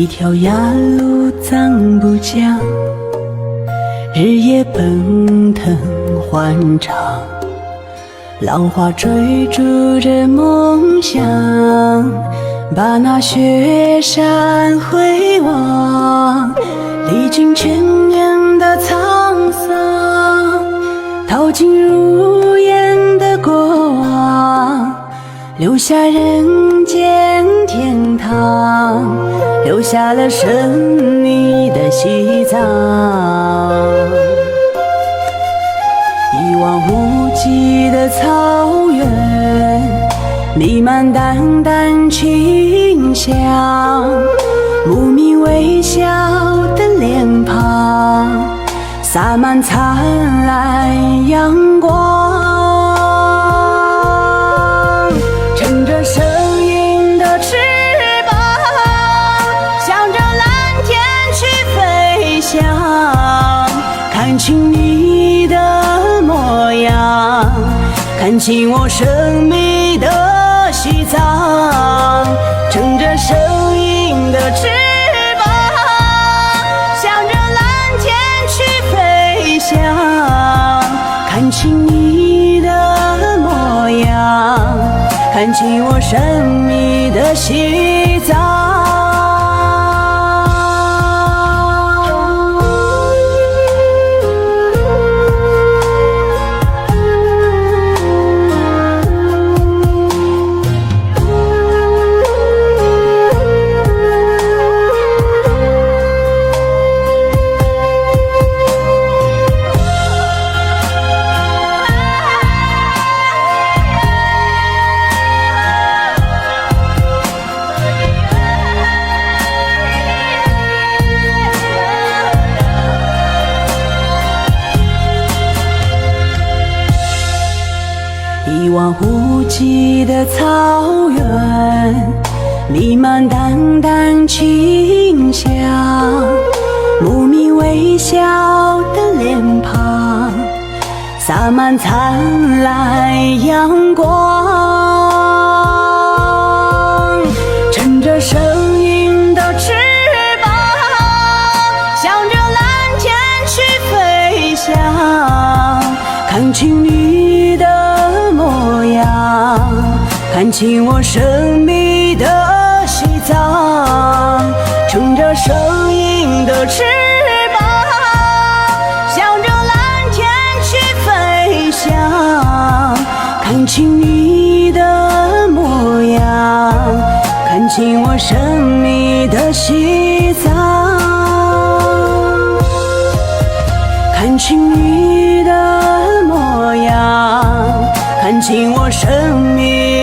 一条鸭路藏不江，日夜奔腾欢畅，浪花追逐着梦想，把那雪山回望，历经千年的沧桑，淘尽如烟的过往，留下人间天堂，留下了神秘的西藏。一望无际的草原，弥漫淡淡清香，牧民微笑的脸庞，洒满灿烂阳光。乘着声音的翅膀，向着蓝天去飞翔，看清你的模样，看清我神秘的西藏。乘着声音的翅膀，向着蓝天去飞翔，看清你的模样，看清我神秘的西藏。一望无际的草原，弥漫淡淡清香，牧民微笑的脸庞，洒满灿烂阳光。乘着声音的翅膀，向着蓝天去飞翔，看清你的模样，看清我神秘的西藏。乘着声音的翅膀，向着蓝天去飞翔，看清你的模样，看清我神秘的西藏。看清你的模样，看清我神秘